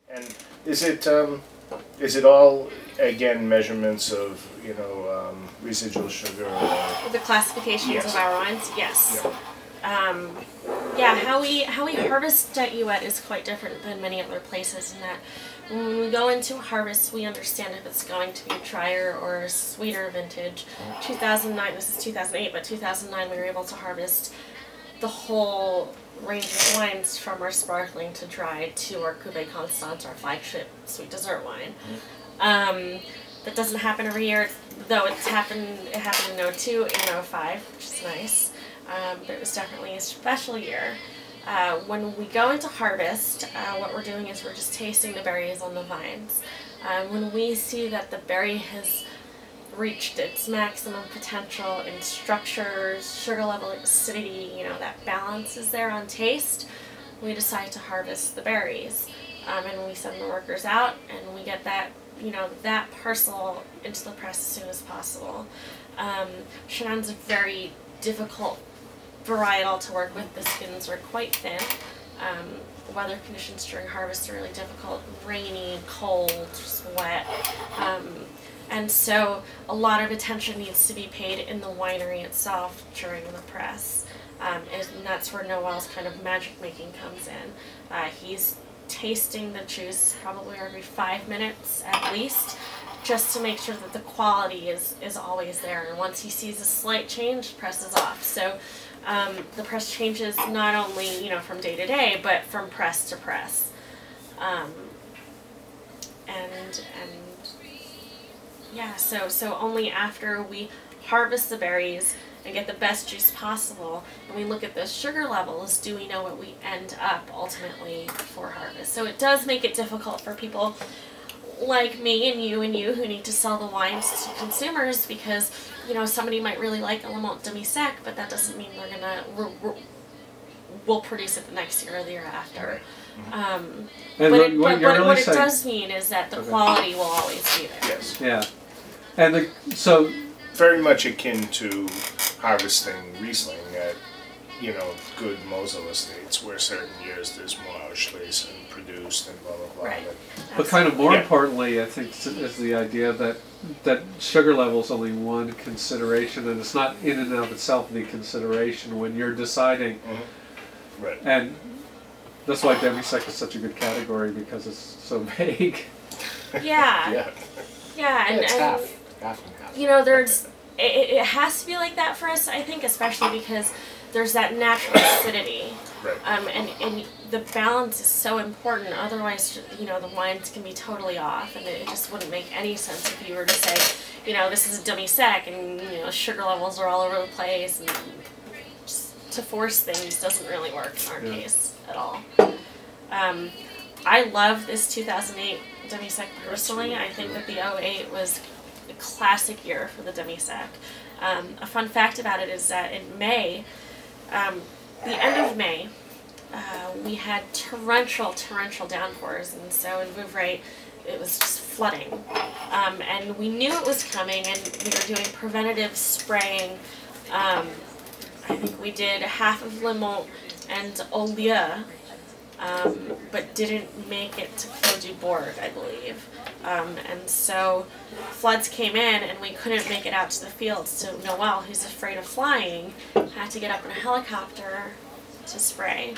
And is it all, again, measurements of, residual sugar? Or... The classifications yes. of our wines? Yes. Yeah. Yeah, how we harvest at Huet is quite different than many other places in that when we go into a harvest, we understand if it's going to be a drier or a sweeter vintage. 2009, this is 2008, but 2009 we were able to harvest the whole range of wines from our sparkling to dry to our Cuvée Constante, our flagship sweet dessert wine. That doesn't happen every year, though it happened in 02 and 05, which is nice. But it was definitely a special year. When we go into harvest, what we're doing is we're just tasting the berries on the vines. When we see that the berry has reached its maximum potential in structure, sugar level, acidity, that balance is there on taste, we decide to harvest the berries. And we send the workers out and we get that, that parcel into the press as soon as possible. Chardonnay's a very difficult varietal to work with. The skins are quite thin. Weather conditions during harvest are really difficult, rainy, cold, just wet. And so a lot of attention needs to be paid in the winery itself during the press. And that's where Noel's kind of magic making comes in. He's tasting the juice probably every 5 minutes at least, just to make sure that the quality is always there. And once he sees a slight change, press is off. So the press changes not only from day to day, but from press to press. Yeah, so only after we harvest the berries and get the best juice possible, and we look at the sugar levels, do we know what we end up ultimately for harvest. So it does make it difficult for people like me and you who need to sell the wines to consumers, because somebody might really like a Lamont demi-sec, but that doesn't mean they're gonna we'll produce it the next year or the year after. But what it does mean is that the quality will always be there. Yes. Yeah. And so very much akin to harvesting Riesling at good Mosel estates, where certain years there's more Auslese and produced and blah blah blah. Right. But kind of more importantly, I think, is the idea that sugar level is only one consideration, and it's not in and of itself the consideration when you're deciding. Right. And that's why demi-sec is such a good category, because it's so vague. Yeah. Yeah, and it's half and half. It has to be like that for us, I think, especially because there's that natural acidity. Right. And the balance is so important. Otherwise, the wines can be totally off, and it just wouldn't make any sense if you were to say, this is a demi-sec, and sugar levels are all over the place, and just to force things doesn't really work in our case at all. I love this 2008 demi-sec personally. I think that the 08 was a classic year for the demi-sec. A fun fact about it is that in May, the end of May, we had torrential downpours, and so in Vouvray it was just flooding. And we knew it was coming, and we were doing preventative spraying. I think we did half of Le Mont and Au Lieu, but didn't make it to Clos du Bourg, I believe. And so floods came in and we couldn't make it out to the fields, so Noel, who's afraid of flying, had to get up in a helicopter to spray.